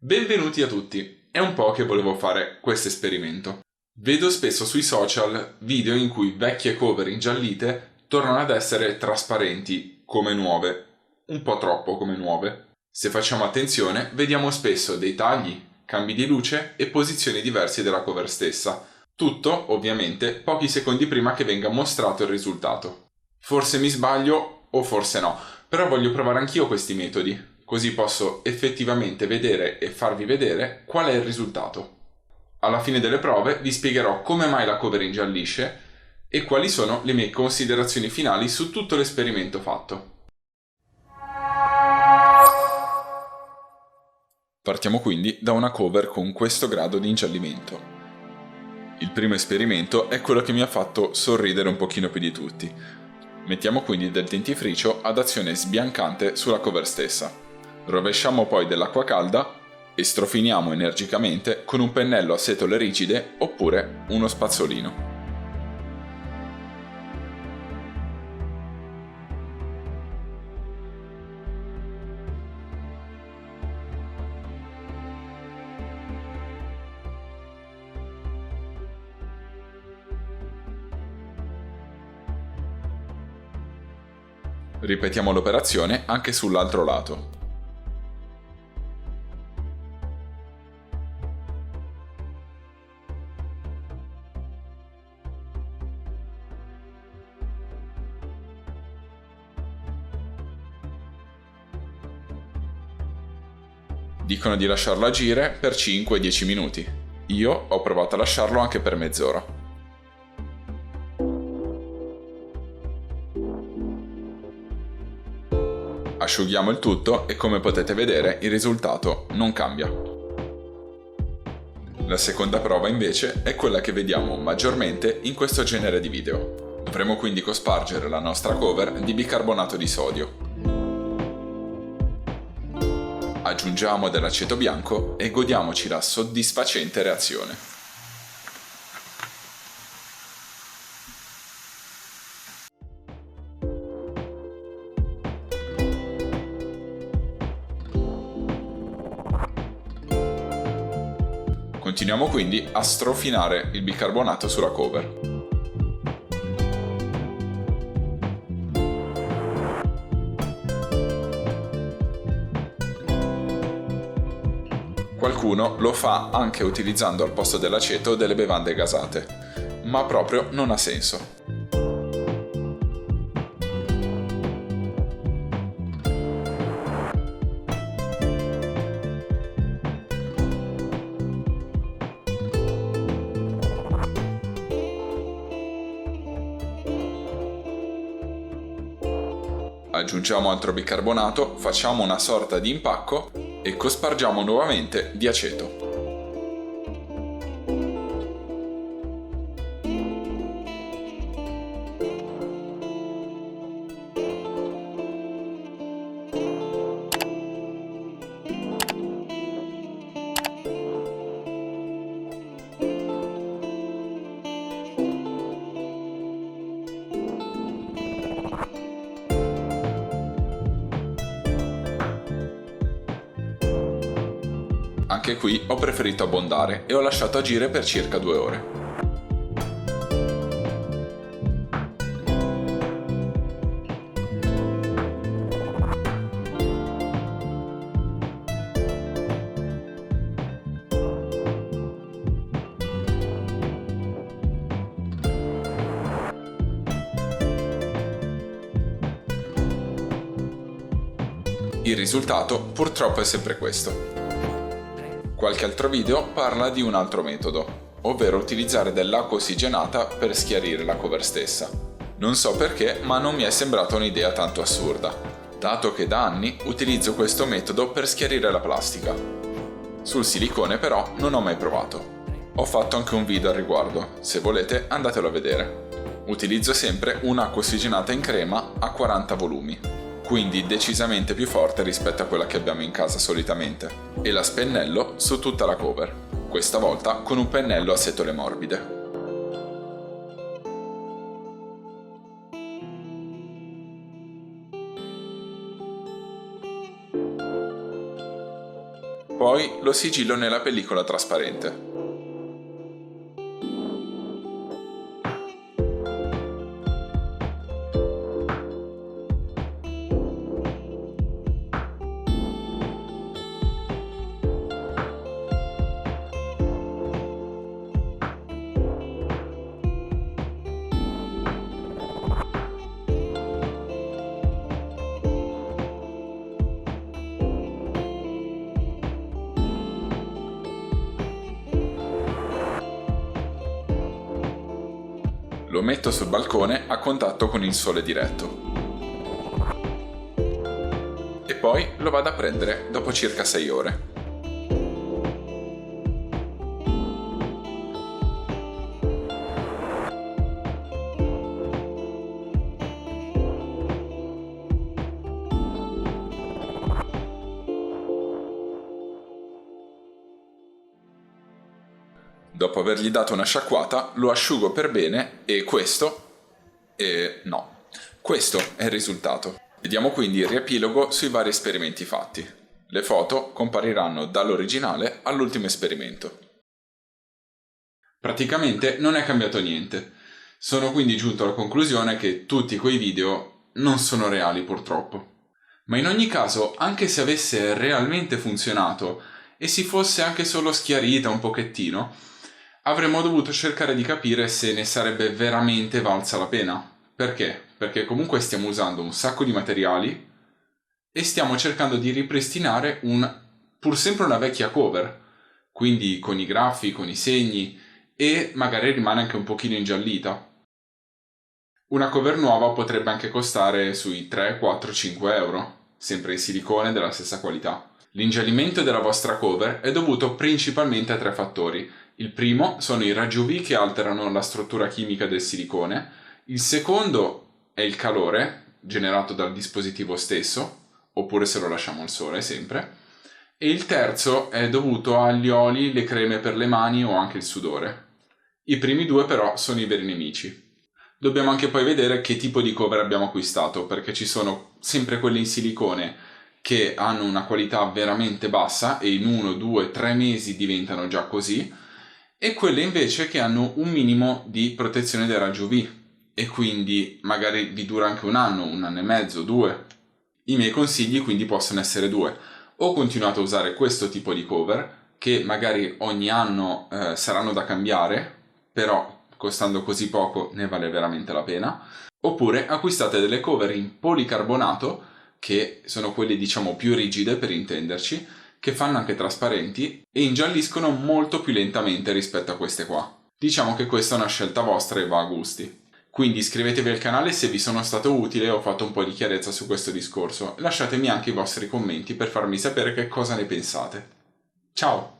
Benvenuti a tutti, è un po' che volevo fare questo esperimento. Vedo spesso sui social video in cui vecchie cover ingiallite tornano ad essere trasparenti come nuove, un po' troppo come nuove. Se facciamo attenzione, vediamo spesso dei tagli, cambi di luce e posizioni diverse della cover stessa. Tutto, ovviamente, pochi secondi prima che venga mostrato il risultato. Forse mi sbaglio o forse no, però voglio provare anch'io questi metodi, così posso effettivamente vedere e farvi vedere qual è il risultato. Alla fine delle prove vi spiegherò come mai la cover ingiallisce e quali sono le mie considerazioni finali su tutto l'esperimento fatto. Partiamo quindi da una cover con questo grado di ingiallimento. Il primo esperimento è quello che mi ha fatto sorridere un pochino più di tutti. Mettiamo quindi del dentifricio ad azione sbiancante sulla cover stessa. Rovesciamo poi dell'acqua calda e strofiniamo energicamente con un pennello a setole rigide oppure uno spazzolino. Ripetiamo l'operazione anche sull'altro lato. Dicono di lasciarlo agire per 5-10 minuti. Io ho provato a lasciarlo anche per mezz'ora. Asciughiamo il tutto e come potete vedere il risultato non cambia. La seconda prova invece è quella che vediamo maggiormente in questo genere di video. Dovremo quindi cospargere la nostra cover di bicarbonato di sodio. Aggiungiamo dell'aceto bianco e godiamoci la soddisfacente reazione. Continuiamo quindi a strofinare il bicarbonato sulla cover. Qualcuno lo fa anche utilizzando al posto dell'aceto delle bevande gasate, ma proprio non ha senso. Aggiungiamo altro bicarbonato, facciamo una sorta di impacco e cospargiamo nuovamente di aceto. Anche qui ho preferito abbondare e ho lasciato agire per circa 2 ore. Il risultato purtroppo è sempre questo. Qualche altro video parla di un altro metodo, ovvero utilizzare dell'acqua ossigenata per schiarire la cover stessa. Non so perché, ma non mi è sembrata un'idea tanto assurda, dato che da anni utilizzo questo metodo per schiarire la plastica. Sul silicone però non ho mai provato. Ho fatto anche un video al riguardo, se volete andatelo a vedere. Utilizzo sempre un'acqua ossigenata in crema a 40 volumi, quindi decisamente più forte rispetto a quella che abbiamo in casa solitamente, e la spennello su tutta la cover, questa volta con un pennello a setole morbide. Poi lo sigillo nella pellicola trasparente. Lo metto sul balcone a contatto con il sole diretto. E poi lo vado a prendere dopo circa 6 ore. Dopo avergli dato una sciacquata, lo asciugo per bene e questo è il risultato. Vediamo quindi il riepilogo sui vari esperimenti fatti. Le foto compariranno dall'originale all'ultimo esperimento. Praticamente non è cambiato niente. Sono quindi giunto alla conclusione che tutti quei video non sono reali purtroppo. Ma in ogni caso, anche se avesse realmente funzionato e si fosse anche solo schiarita un pochettino, avremmo dovuto cercare di capire se ne sarebbe veramente valsa la pena. Perché? Perché comunque stiamo usando un sacco di materiali e stiamo cercando di ripristinare pur sempre una vecchia cover, quindi con i graffi, con i segni e magari rimane anche un pochino ingiallita. Una cover nuova potrebbe anche costare sui 3, 4, 5 euro, sempre in silicone della stessa qualità. L'ingiallimento della vostra cover è dovuto principalmente a 3 fattori. Il primo sono i raggi UV che alterano la struttura chimica del silicone, il secondo è il calore generato dal dispositivo stesso, oppure se lo lasciamo al sole sempre, e il terzo è dovuto agli oli, le creme per le mani o anche il sudore. I primi due però sono i veri nemici. Dobbiamo anche poi vedere che tipo di cover abbiamo acquistato, perché ci sono sempre quelle in silicone che hanno una qualità veramente bassa e in 1, 2, 3 mesi diventano già così, e quelle invece che hanno un minimo di protezione dai raggi UV e quindi magari vi dura anche un anno e mezzo, 2. I miei consigli quindi possono essere 2. O continuate a usare questo tipo di cover, che magari ogni anno saranno da cambiare, però costando così poco ne vale veramente la pena, oppure acquistate delle cover in policarbonato, che sono quelle diciamo più rigide per intenderci, che fanno anche trasparenti e ingialliscono molto più lentamente rispetto a queste qua. Diciamo che questa è una scelta vostra e va a gusti. Quindi iscrivetevi al canale se vi sono stato utile e ho fatto un po' di chiarezza su questo discorso. Lasciatemi anche i vostri commenti per farmi sapere che cosa ne pensate. Ciao!